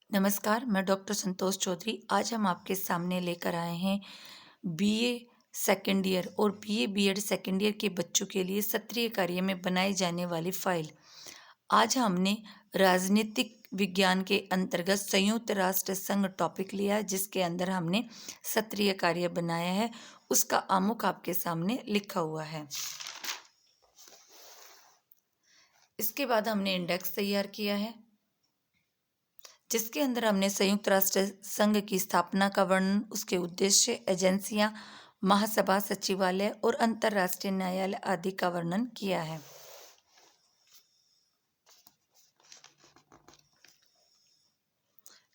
नमस्कार, मैं डॉक्टर संतोष चौधरी। आज हम आपके सामने लेकर आए हैं बीए सेकेंड ईयर और बीए बीएड सेकेंड ईयर के बच्चों के लिए सत्रीय कार्य में बनाई जाने वाली फाइल। आज हमने राजनीतिक विज्ञान के अंतर्गत संयुक्त राष्ट्र संघ टॉपिक लिया है, जिसके अंदर हमने सत्रीय कार्य बनाया है। उसका आमुख आपके सामने लिखा हुआ है। इसके बाद हमने इंडेक्स तैयार किया है, जिसके अंदर हमने संयुक्त राष्ट्र संघ की स्थापना का वर्णन, उसके उद्देश्य, एजेंसियां, महासभा, सचिवालय और अंतर्राष्ट्रीय न्यायालय आदि का वर्णन किया है।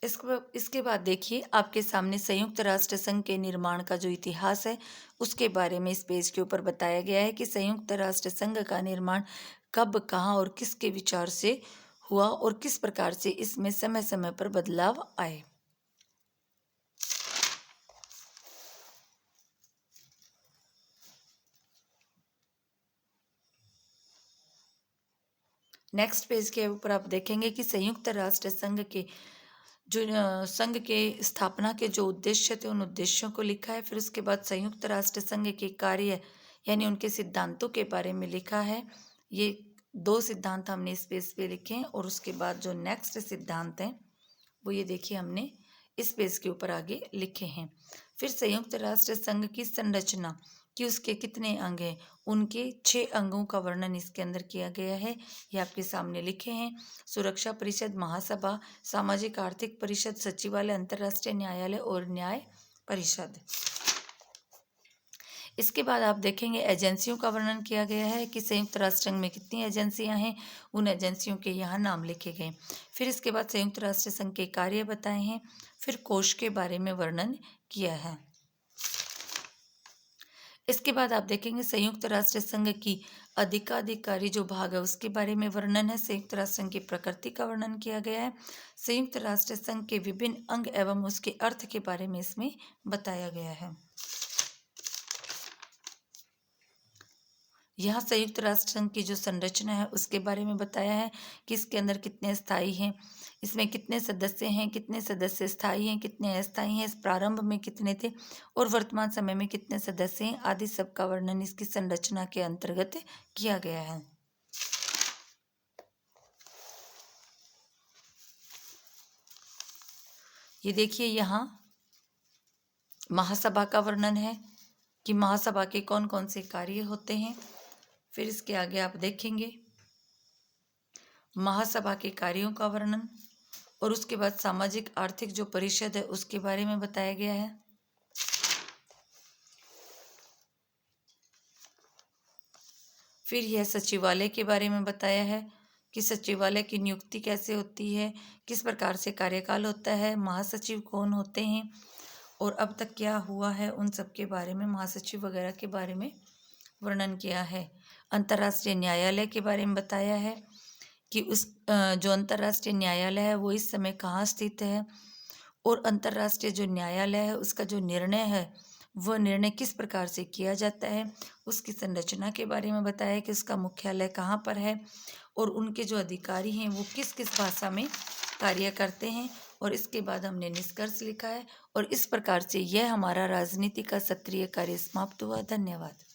इसके बाद देखिए, आपके सामने संयुक्त राष्ट्र संघ के निर्माण का जो इतिहास है उसके बारे में इस पेज के ऊपर बताया गया है कि संयुक्त राष्ट्र संघ का निर्माण कब, कहाँ और किसके विचार से हुआ और किस प्रकार से इसमें समय समय पर बदलाव आए। नेक्स्ट पेज के ऊपर आप देखेंगे कि संयुक्त राष्ट्र संघ के संघ के स्थापना के जो उद्देश्य थे उन उद्देश्यों को लिखा है। फिर उसके बाद संयुक्त राष्ट्र संघ के कार्य यानी उनके सिद्धांतों के बारे में लिखा है। ये 2 सिद्धांत हमने इस पेज पे लिखे हैं और उसके बाद जो नेक्स्ट सिद्धांत हैं वो ये देखिए हमने इस पेज के ऊपर आगे लिखे हैं। फिर संयुक्त राष्ट्र संघ की संरचना कि उसके कितने अंग हैं, उनके 6 अंगों का वर्णन इसके अंदर किया गया है। ये आपके सामने लिखे हैं। सुरक्षा परिषद, महासभा, सामाजिक आर्थिक परिषद, सचिवालय, अंतर्राष्ट्रीय न्यायालय और न्याय परिषद। इसके बाद आप देखेंगे एजेंसियों का वर्णन किया गया है कि संयुक्त राष्ट्र संघ में कितनी एजेंसियां हैं, उन एजेंसियों के यहाँ नाम लिखे गए। फिर इसके बाद संयुक्त राष्ट्र संघ के कार्य बताए हैं। फिर कोष के बारे में वर्णन किया है। इसके बाद आप देखेंगे संयुक्त राष्ट्र संघ की अधिकाधिकारी जो भाग है उसके बारे में वर्णन है। संयुक्त राष्ट्र संघ की प्रकृति का वर्णन किया गया है। संयुक्त राष्ट्र संघ के विभिन्न अंग एवं उसके अर्थ के बारे में इसमें बताया गया है। यहाँ संयुक्त राष्ट्र संघ की जो संरचना है उसके बारे में बताया है कि इसके अंदर कितने स्थायी हैं, इसमें कितने सदस्य हैं, कितने सदस्य स्थायी हैं, कितने अस्थायी हैं, इस प्रारंभ में कितने थे और वर्तमान समय में कितने सदस्य हैं आदि सब का वर्णन इसकी संरचना के अंतर्गत किया गया है। ये देखिए, यहाँ महासभा का वर्णन है कि महासभा के कौन कौन से कार्य होते हैं। फिर इसके आगे आप देखेंगे महासभा के कार्यों का वर्णन और उसके बाद सामाजिक आर्थिक जो परिषद है उसके बारे में बताया गया है। फिर यह सचिवालय के बारे में बताया है कि सचिवालय की नियुक्ति कैसे होती है, किस प्रकार से कार्यकाल होता है, महासचिव कौन होते हैं और अब तक क्या हुआ है, उन सब के बारे में, महासचिव वगैरह के बारे में वर्णन किया है। अंतर्राष्ट्रीय न्यायालय के बारे में बताया है कि उस जो अंतर्राष्ट्रीय न्यायालय है वो इस समय कहाँ स्थित है और अंतर्राष्ट्रीय जो न्यायालय है उसका जो निर्णय है वह निर्णय किस प्रकार से किया जाता है। उसकी संरचना के बारे में बताया है कि उसका मुख्यालय कहाँ पर है और उनके जो अधिकारी हैं वो किस किस भाषा में कार्य करते हैं। और इसके बाद हमने निष्कर्ष लिखा है और इस प्रकार से यह हमारा राजनीति का सत्रीय कार्य समाप्त हुआ। धन्यवाद।